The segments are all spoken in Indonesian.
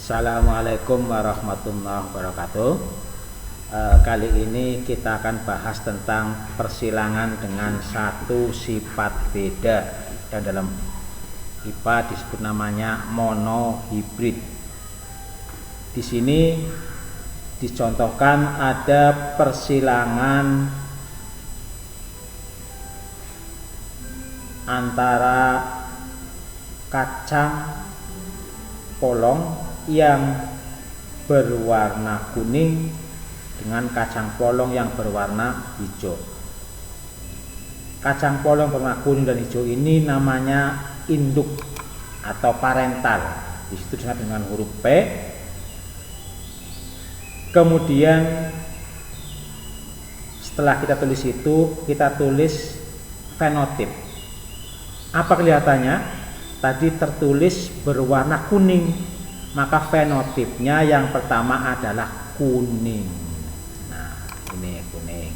Assalamualaikum warahmatullahi wabarakatuh. Kali ini kita akan bahas tentang persilangan dengan satu sifat beda, dan dalam IPA disebut namanya monohibrid. Di sini dicontohkan ada persilangan antara kacang polong yang berwarna kuning dengan kacang polong yang berwarna hijau. Kacang polong berwarna kuning dan hijau ini namanya induk atau parental. Di situ disebut dengan huruf P. Kemudian setelah kita tulis itu, kita tulis fenotip. Apa kelihatannya? Tadi tertulis berwarna kuning, maka fenotipnya yang pertama adalah kuning. Nah, ini kuning.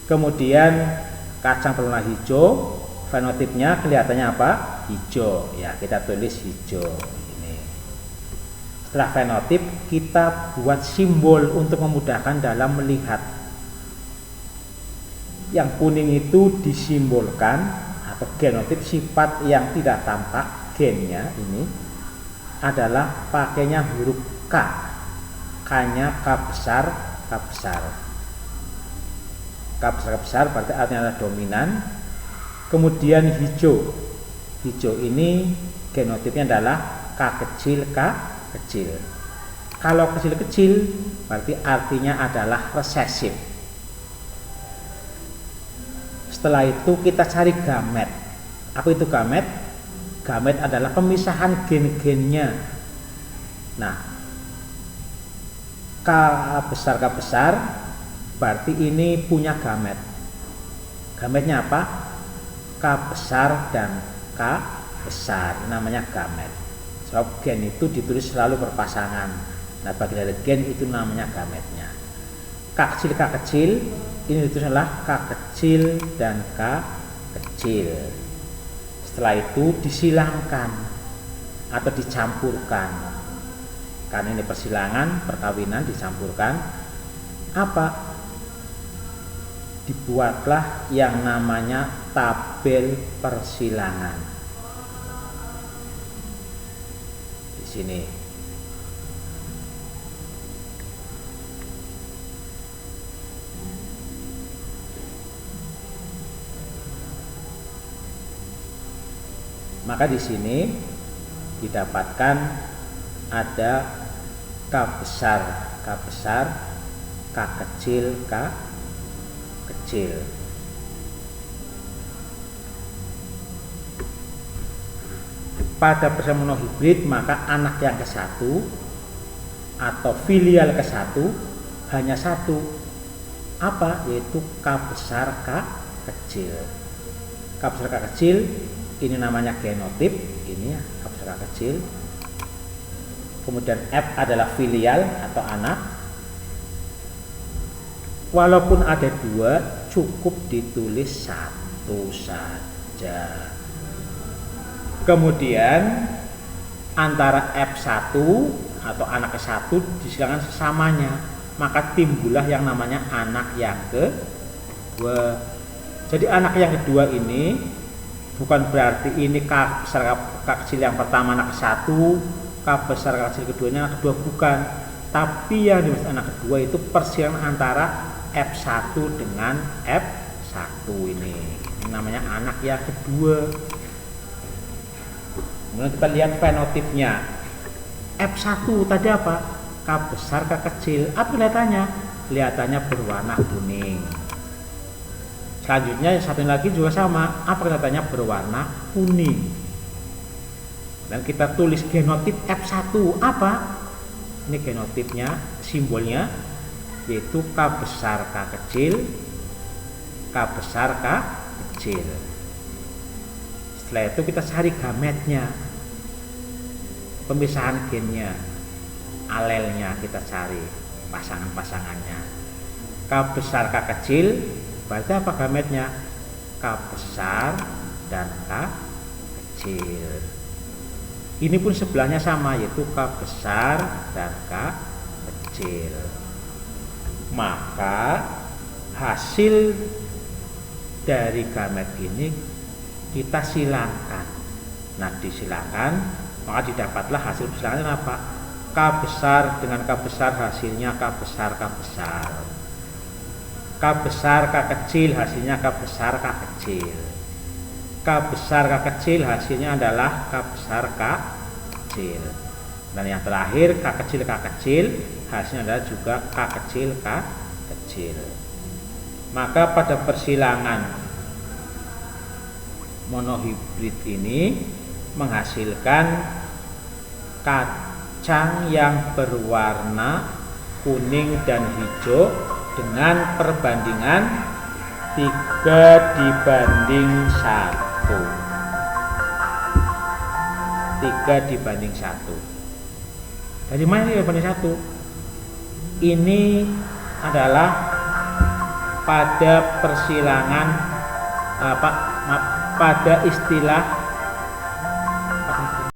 Kemudian kacang berwarna hijau, fenotipnya kelihatannya apa? Hijau. Ya, kita tulis hijau. Ini. Setelah fenotip, kita buat simbol untuk memudahkan dalam melihat. Yang kuning itu disimbolkan atau genotip sifat yang tidak tampak, gennya ini adalah pakainya huruf K. K-nya K besar, K besar. K besar, K besar berarti artinya adalah dominan. Kemudian hijau. Hijau ini genotipnya adalah K kecil, K kecil. Kalau kecil-kecil berarti artinya adalah resesif. Setelah itu kita cari gamet. Apa itu gamet? Gamet adalah pemisahan gen-gennya. Nah, K besar berarti ini punya gamet. Gametnya apa? K besar dan K besar, namanya gamet. Sebab gen itu ditulis selalu berpasangan. Nah, bagi dari gen itu namanya gametnya. K kecil ini ditulis adalah K kecil dan K kecil. Setelah itu disilangkan atau dicampurkan. Karena ini persilangan, perkawinan dicampurkan. Apa? Dibuatlah yang namanya tabel persilangan. Di sini. Maka di sini didapatkan ada K besar, K kecil, K kecil. Pada persilangan monohibrid, maka anak yang ke-1 atau filial ke-1 hanya satu. Apa? Yaitu K besar, K kecil. K besar, K kecil ini namanya genotip, ini ya, K besar K kecil. Kemudian F adalah filial atau anak. Walaupun ada dua, cukup ditulis satu saja. Kemudian antara F1 atau anak ke-1 disilangkan sesamanya, maka timbullah yang namanya anak yang kedua. Jadi anak yang kedua ini bukan berarti ini K besar K kecil yang pertama anak ke-1, K besar K kecil keduanya anak kedua, bukan. Tapi yang dimaksud anak kedua itu persilangan antara F1 dengan F1 ini. Ini namanya anak yang kedua. Kemudian kita lihat fenotipnya. F1 tadi apa? K besar K kecil. Apa kelihatannya? Kelihatannya berwarna kuning. Selanjutnya satu lagi juga sama, apa kelihatannya berwarna kuning. Dan kita tulis genotip F1 apa? Ini genotipnya, simbolnya yaitu K besar K kecil, K besar K kecil. Setelah itu kita cari gametnya, pemisahan gennya, alelnya kita cari, pasangan-pasangannya. K besar K kecil berarti apa gametnya? K besar dan K kecil. Ini pun sebelahnya sama, yaitu K besar dan K kecil. Maka hasil dari gamet ini kita silangkan. Nah, disilakan, maka didapatlah hasil silangan apa? K besar dengan K besar hasilnya K besar K besar. K besar K kecil hasilnya K besar K kecil. K besar K kecil hasilnya adalah K besar K kecil. Dan yang terakhir K kecil K kecil hasilnya adalah juga K kecil K kecil. Maka pada persilangan monohibrid ini menghasilkan kacang yang berwarna kuning dan hijau dengan perbandingan 3:1. 3:1. Dari mana ini 3:1? Ini adalah pada persilangan pada istilah